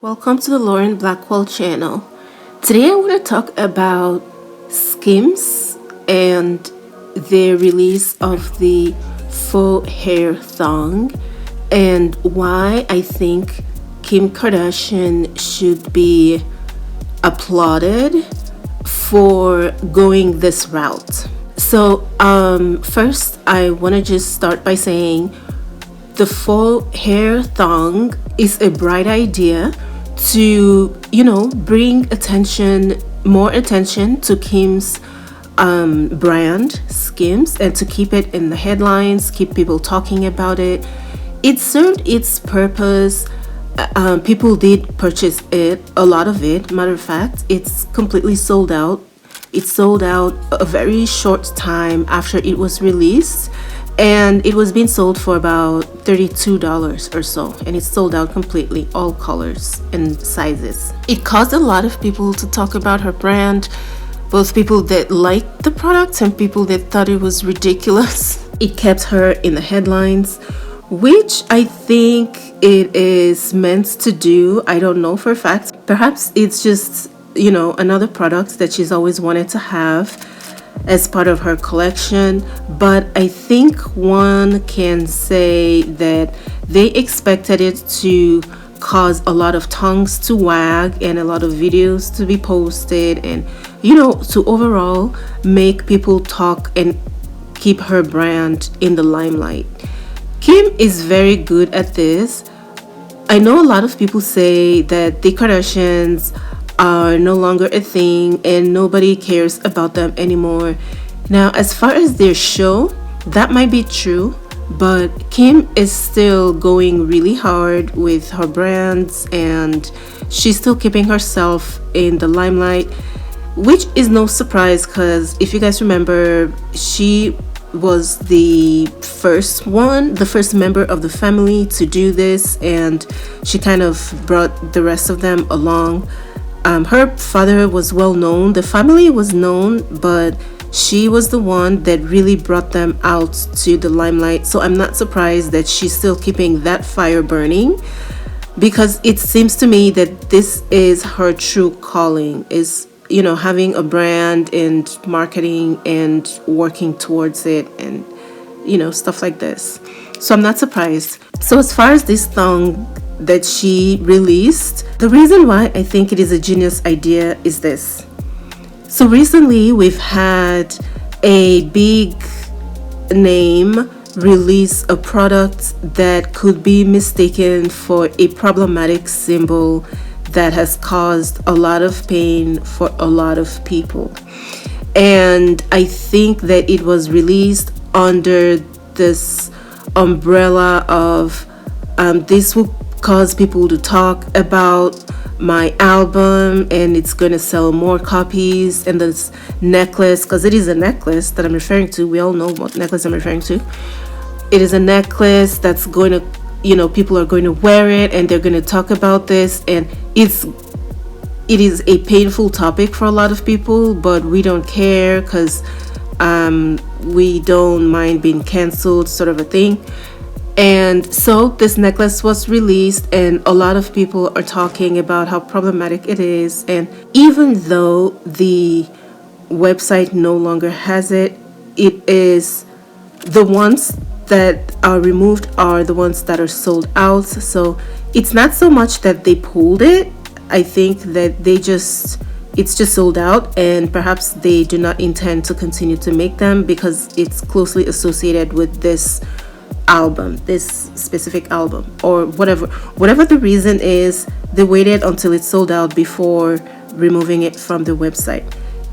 Welcome to the Lauren Blackwell channel. Today I want to talk about Skims and their release of the Faux Hair Thong and why I think Kim Kardashian should be applauded for going this route. So first I want to just start by saying the Faux Hair Thong is a bright idea to bring more attention to Kim's brand Skims, and to keep it in the headlines, keep people talking about it. It served its purpose. People did purchase it, a lot of it. Matter of fact, it's completely sold out. It sold out a very short time after it was released, and it was being sold for about $32 or so, and it sold out completely, all colors and sizes. It caused a lot of people to talk about her brand, both people that liked the product and people that thought it was ridiculous. It kept her in the headlines, which I think it is meant to do. I don't know for a fact. Perhaps it's just another product that she's always wanted to have as part of her collection, but I think one can say that they expected it to cause a lot of tongues to wag and a lot of videos to be posted, and to overall make people talk and keep her brand in the limelight. Kim is very good at this. I know a lot of people say that the Kardashians are no longer a thing and nobody cares about them anymore. Now, as far as their show, that might be true, but Kim is still going really hard with her brands and she's still keeping herself in the limelight, which is no surprise because if you guys remember, she was the first member of the family to do this, and she kind of brought the rest of them along. Her father was well known, the family was known, but she was the one that really brought them out to the limelight. So I'm not surprised that she's still keeping that fire burning, because it seems to me that this is her true calling, is having a brand and marketing and working towards it, and stuff like this. So I'm not surprised. So as far as this thong that she released, the reason why I think it is a genius idea is this. So recently we've had a big name release a product that could be mistaken for a problematic symbol that has caused a lot of pain for a lot of people. And I think that it was released under this umbrella of this will cause people to talk about my album and it's going to sell more copies, and this necklace, because it is a necklace that I'm referring to, we all know what necklace I'm referring to. It is a necklace that's going to, people are going to wear it and they're going to talk about this, and it is a painful topic for a lot of people, but we don't care because we don't mind being canceled, sort of a thing. And so this necklace was released and a lot of people are talking about how problematic it is, and even though the website no longer has it, it is the ones that are removed are the ones that are sold out. So it's not so much that they pulled it. I think that it's just sold out, and perhaps they do not intend to continue to make them because it's closely associated with this album, this specific album, or whatever the reason is. They waited until it sold out before removing it from the website.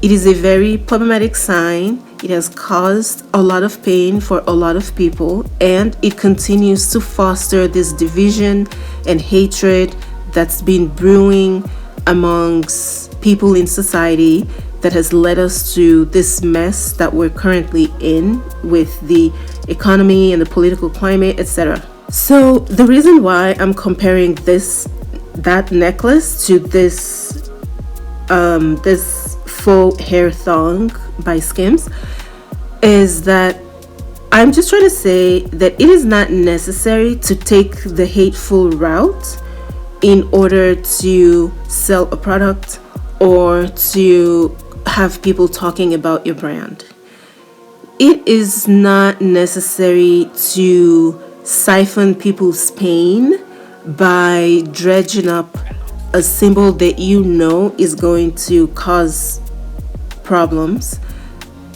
It is a very problematic sign. It has caused a lot of pain for a lot of people, and it continues to foster this division and hatred that's been brewing amongst people in society, that has led us to this mess that we're currently in with the economy and the political climate, etc. So the reason why I'm comparing that necklace to this Faux Hair Thong by Skims is that I'm just trying to say that it is not necessary to take the hateful route in order to sell a product or to have people talking about your brand. It is not necessary to siphon people's pain by dredging up a symbol that you know is going to cause problems,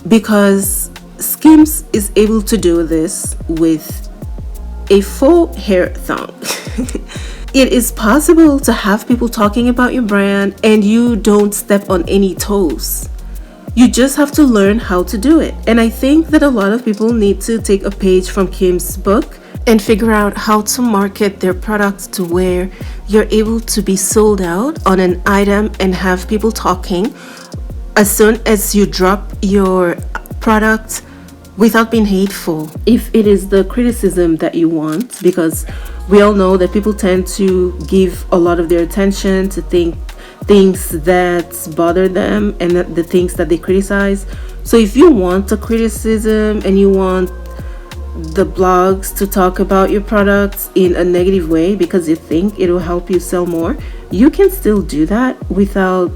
because Skims is able to do this with a faux hair thong. It is possible to have people talking about your brand and you don't step on any toes. You just have to learn how to do it. And I think that a lot of people need to take a page from Kim's book and figure out how to market their products to where you're able to be sold out on an item and have people talking as soon as you drop your product without being hateful. If it is the criticism that you want, because we all know that people tend to give a lot of their attention to things that bother them and the things that they criticize. So if you want a criticism and you want the blogs to talk about your products in a negative way because you think it will help you sell more, you can still do that without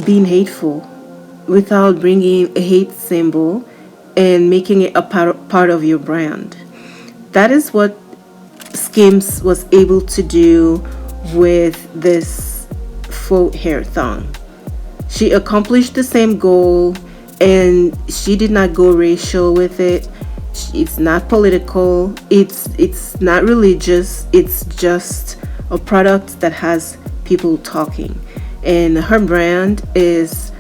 being hateful, without bringing a hate symbol and making it a part of your brand. That is what Skims was able to do with this faux hair thong. She accomplished the same goal, and she did not go racial with it. It's not political. It's not religious. It's just a product that has people talking, and her brand is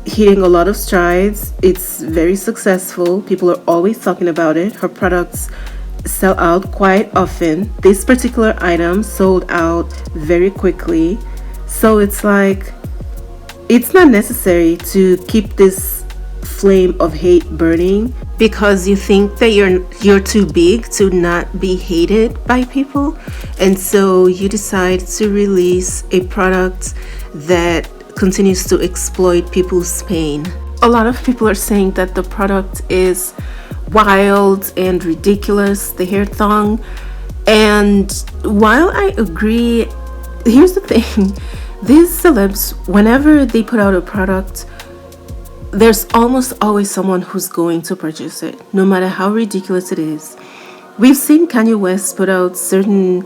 hitting a lot of strides. It's very successful. People are always talking about it. Her products sell out quite often. This particular item sold out very quickly. So it's like, it's not necessary to keep this flame of hate burning because you think that you're too big to not be hated by people, and so you decide to release a product that continues to exploit people's pain. A lot of people are saying that the product is wild and ridiculous, the hair thong. And while I agree, here's the thing. These celebs, whenever they put out a product, there's almost always someone who's going to purchase it, no matter how ridiculous it is. We've seen Kanye West put out certain,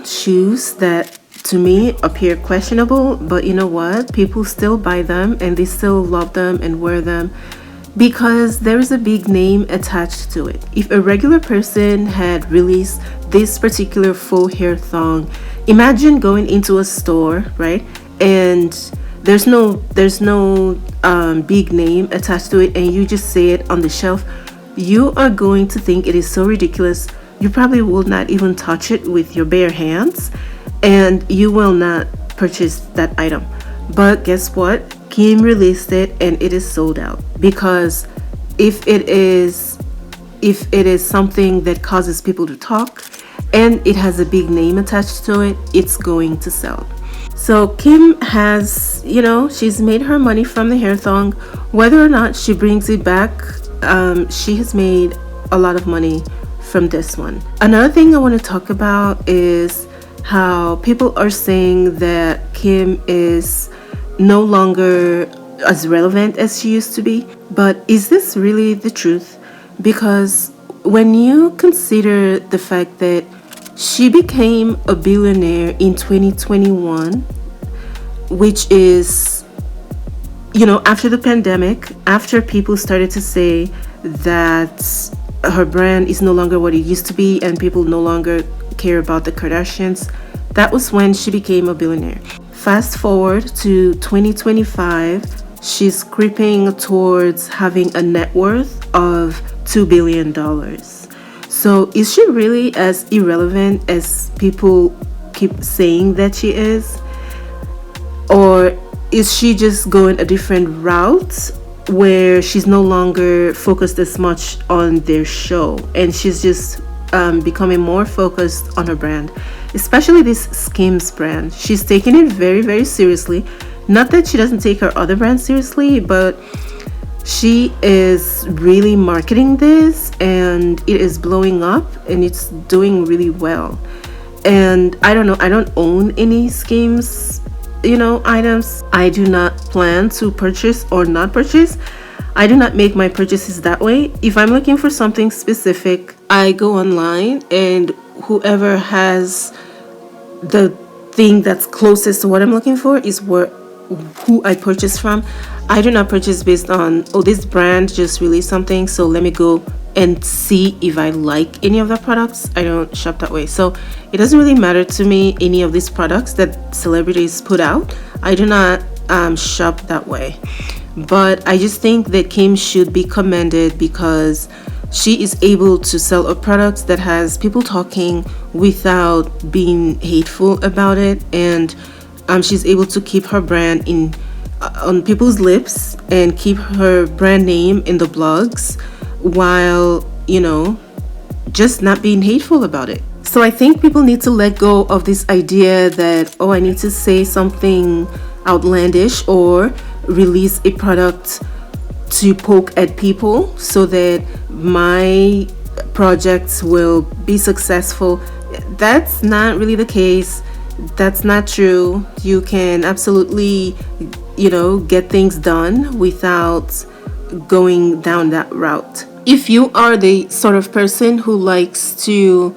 shoes that to me appear questionable, but you know what? People still buy them and they still love them and wear them because there is a big name attached to it. If a regular person had released this particular faux hair thong, imagine going into a store, right? And there's no big name attached to it, and you just see it on the shelf. You are going to think it is so ridiculous. You probably will not even touch it with your bare hands, and you will not purchase that item. But guess what? Kim released it and it is sold out, because if it is something that causes people to talk and it has a big name attached to it, it's going to sell. So Kim has, she's made her money from the hair thong. Whether or not she brings it back, she has made a lot of money from this one. Another thing I want to talk about is how people are saying that Kim is no longer as relevant as she used to be. But is this really the truth? Because when you consider the fact that she became a billionaire in 2021, which is, after the pandemic, after people started to say that her brand is no longer what it used to be and people no longer care about the Kardashians, that was when she became a billionaire. Fast forward to 2025, she's creeping towards having a net worth of $2 billion. So is she really as irrelevant as people keep saying that she is? Or is she just going a different route where she's no longer focused as much on their show and she's just becoming more focused on her brand, especially this Skims brand? She's taking it very, very seriously. Not that she doesn't take her other brands seriously, but She is really marketing this, and it is blowing up, and it's doing really well. And I don't know, I don't own any Skims, items. I do not plan to purchase or not purchase. I do not make my purchases that way. If I'm looking for something specific, I go online, and whoever has the thing that's closest to what I'm looking for is who I purchase from. I do not purchase based on, oh, this brand just released something, so let me go and see if I like any of the products. I don't shop that way. So it doesn't really matter to me any of these products that celebrities put out. I do not shop that way. But I just think that Kim should be commended because she is able to sell a product that has people talking without being hateful about it, and she's able to keep her brand on people's lips and keep her brand name in the blogs while just not being hateful about it. So I think people need to let go of this idea that, oh, I need to say something outlandish or release a product to poke at people so that my projects will be successful. That's not really the case. That's not true. You can absolutely, get things done without going down that route. If you are the sort of person who likes to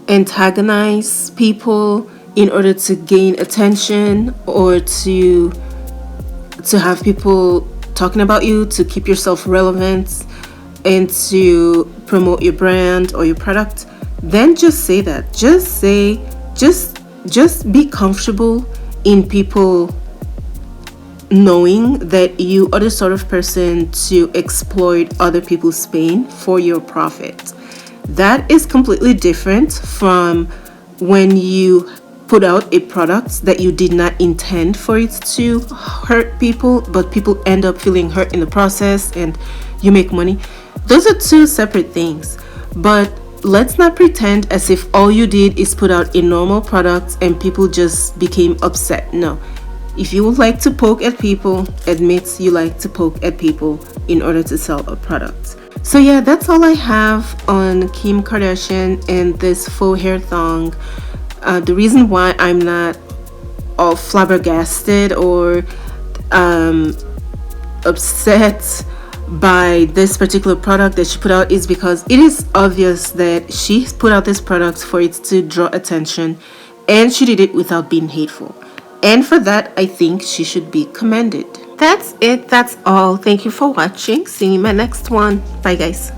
antagonize people in order to gain attention or to have people talking about you, to keep yourself relevant and to promote your brand or your product, then just say that. Just be comfortable in people knowing that you are the sort of person to exploit other people's pain for your profit. That is completely different from when you put out a product that you did not intend for it to hurt people, but people end up feeling hurt in the process and you make money. Those are two separate things. But let's not pretend as if all you did is put out a normal product and people just became upset. No. If you would like to poke at people, admit you like to poke at people in order to sell a product. So yeah, that's all I have on Kim Kardashian and this faux hair thong. The reason why I'm not all flabbergasted or upset by this particular product that she put out is because it is obvious that she put out this product for it to draw attention, and she did it without being hateful. And for that, I think she should be commended. That's it. That's all. Thank you for watching. See you in my next one. Bye, guys.